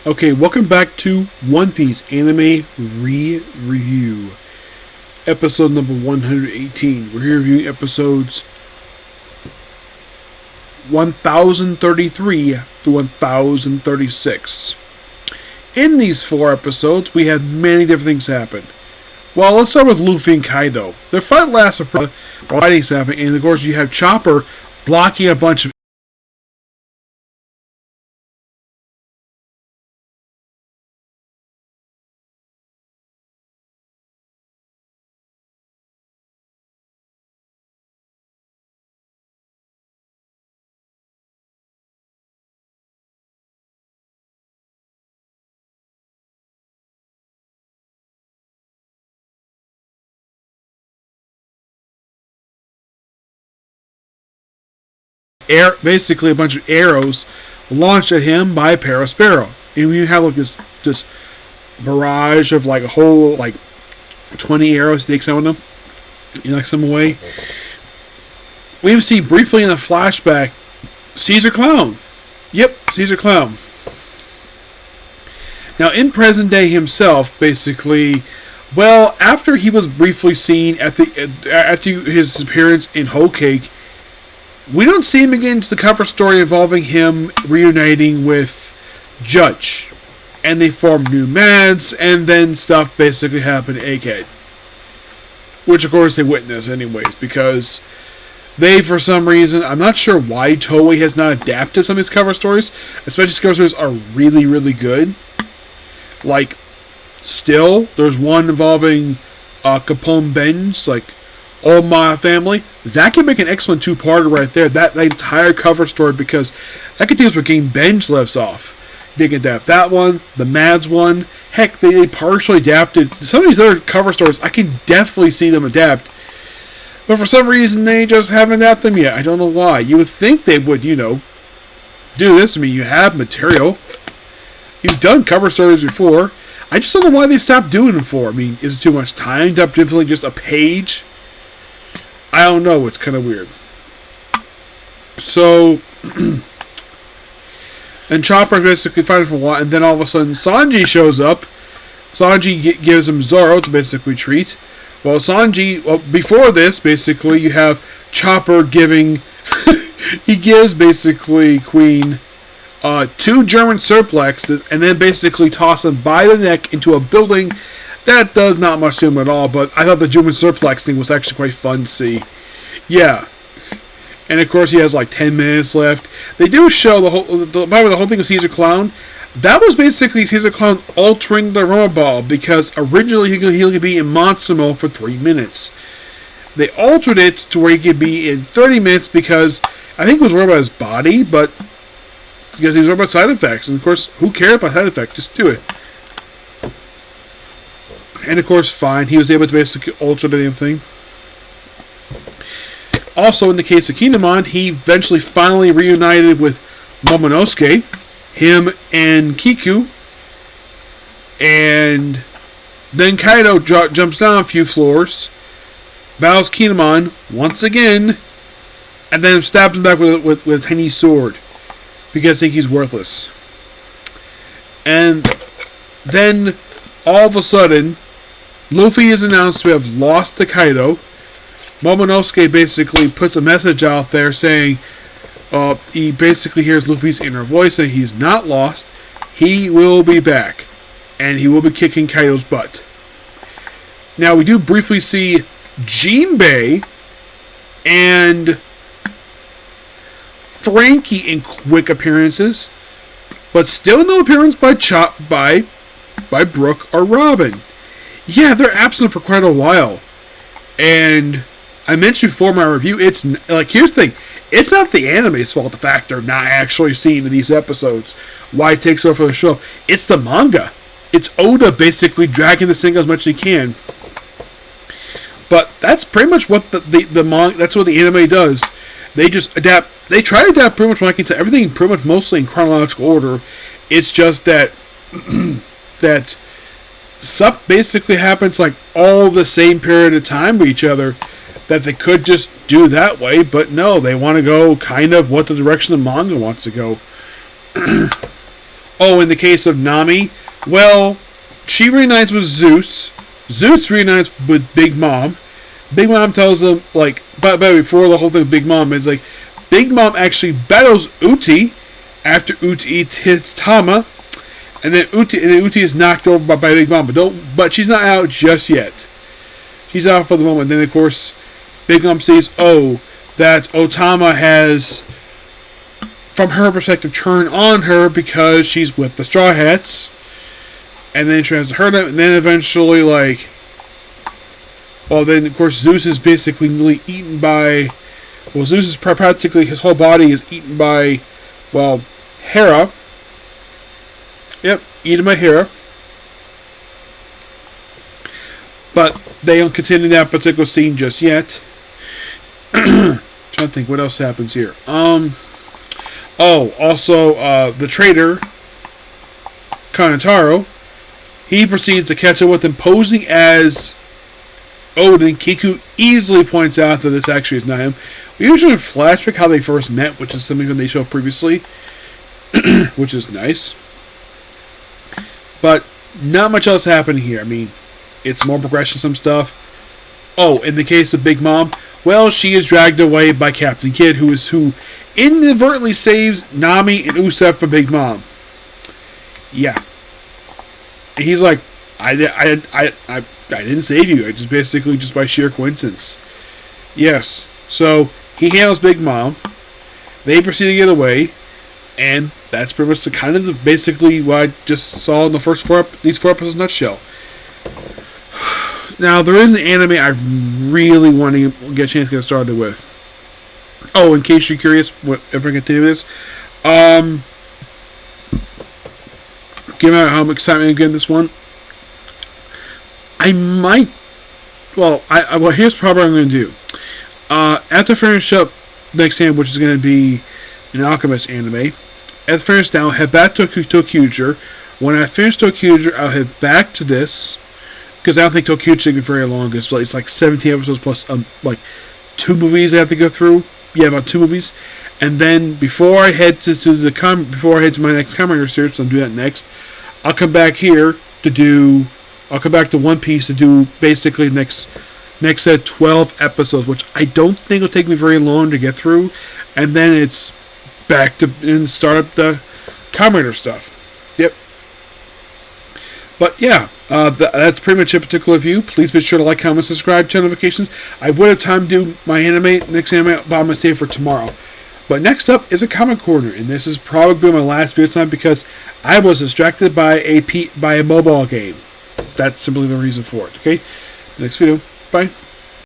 Okay, welcome back to One Piece Anime Review. Episode number 118. We're here reviewing episodes 1033 to 1036. In these four episodes, we had many different things happen. Well, let's start with Luffy and Kaido. Their fight lasts while fighting's happening, and of course you have Chopper blocking a bunch of basically a bunch of arrows launched at him by Parasparrow. And you have like this barrage of like a whole like 20 arrows to take some of them. You knock some away. We see briefly in a flashback Caesar Clown. Yep, Caesar Clown. Now in present day himself, basically, well, after he was briefly seen after his appearance in Whole Cake, we don't see him again to the cover story involving him reuniting with Judge. And they form new Mads, and then stuff basically happened to Egghead. Which, of course, they witness anyways, because they, for some reason, I'm not sure why Toei has not adapted some of his cover stories, especially his cover stories are really, really good. Like, still, there's one involving Capone Ben's, like, All My Family. That could make an excellent two-parter right there. That entire cover story, because that could deal with getting Benj lifts off. They can adapt that one, the Mads one. Heck, they partially adapted some of these other cover stories. I can definitely see them adapt. But for some reason, they just haven't adapted them yet. I don't know why. You would think they would, do this. I mean, you have material. You've done cover stories before. I just don't know why they stopped doing them for. I mean, is it too much time to simply just a page? I don't know. It's kind of weird. So, and Chopper basically fighting for a while, and then all of a sudden Sanji shows up. Sanji gives him Zoro to basically treat. Well, before this, basically, you have Chopper giving... he gives, basically, Queen 2 German suplexes, and then basically toss him by the neck into a building. That does not much to him at all, but I thought the German suplex thing was actually quite fun to see. Yeah. And, of course, he has, like, 10 minutes left. They do show the whole thing of Caesar Clown. That was basically Caesar Clown altering the Rollerball, because originally he could be in Monster Mode for 3 minutes. They altered it to where he could be in 30 minutes because I think it was worried about his body, but because he was worried about side effects. And of course, who cares about side effects? Just do it. And of course, fine. He was able to basically alter the damn thing. Also, in the case of Kinemon, he eventually finally reunited with Momonosuke. Him and Kiku, and then Kaido jumps down a few floors, battles Kinemon once again, and then stabs him back with a tiny sword because I think he's worthless. And then all of a sudden, Luffy is announced to have lost to Kaido. Momonosuke basically puts a message out there saying, he basically hears Luffy's inner voice saying he's not lost. He will be back. And he will be kicking Kaido's butt. Now, we do briefly see Jinbei and Frankie in quick appearances. But still no appearance by Brooke or Robin. Yeah, they're absent for quite a while. And I mentioned before in my review, it's like, here's the thing. It's not the anime's fault, the fact they're not actually seen in these episodes. Why it takes over for the show. It's the manga. It's Oda basically dragging this thing as much as he can. But that's pretty much what the manga, that's what the anime does. They just adapt. They try to adapt pretty much when I can tell everything pretty much mostly in chronological order. It's just that that stuff basically happens like all the same period of time with each other. That they could just do that way, but no, they want to go kind of what the direction the manga wants to go. Oh, in the case of Nami, well, she reunites with Zeus. Zeus reunites with Big Mom. Big Mom tells them, like, but before the whole thing with Big Mom is like, Big Mom actually battles Uti after Uti hits Tama, and then Uti is knocked over by Big Mom, but she's not out just yet. She's out for the moment. Then of course, Big Mom sees that Otama has, from her perspective, turned on her because she's with the Straw Hats, and then she has to hurt him, and then eventually then of course Zeus is basically eaten by. Well, Zeus is practically, his whole body is eaten by, Hera. Yep, eaten by Hera. But they don't continue that particular scene just yet. Trying to think what else happens here. Also, the traitor, Kanataro, he proceeds to catch up with him posing as Odin. Kiku easily points out that this actually is not him. We usually flashback how they first met, which is something that they showed previously, which is nice. But not much else happened here. I mean, it's more progression, some stuff. Oh, in the case of Big Mom, well, she is dragged away by Captain Kidd, who inadvertently saves Nami and Usopp from Big Mom. Yeah. He's like, I didn't save you. I just by sheer coincidence. Yes. So he handles Big Mom. They proceed to get away, and that's pretty much basically what I just saw in the first these 4 episodes in a nutshell. Now there is an anime I really want to get a chance to get started with. Oh, in case you're curious, if I continue this, given how I'm excited again this one, I might. Well, here's probably what I'm going to do. After I finish up next time, which is going to be an Alchemist anime, after I finish that, I'll head back to Tokyuger. When I finish Tokyuger, I'll head back to this, because I don't think Tokyuger will be very long. It's like 17 episodes plus 2 movies I have to go through. Yeah, about 2 movies. And then before I head to my next Kamen Rider series, I'll do that next. I'll come back here I'll come back to One Piece to do basically next 12 episodes, which I don't think will take me very long to get through, and then it's back to and start up the Kamen Rider stuff. Yep. But yeah, that's pretty much a particular review. Please be sure to like, comment, subscribe, turn notifications. I would have time to do my next anime, but I'm going to save for tomorrow. But next up is a Comic Corner, and this is probably my last video time because I was distracted by a mobile game. That's simply the reason for it. Okay, next video. Bye.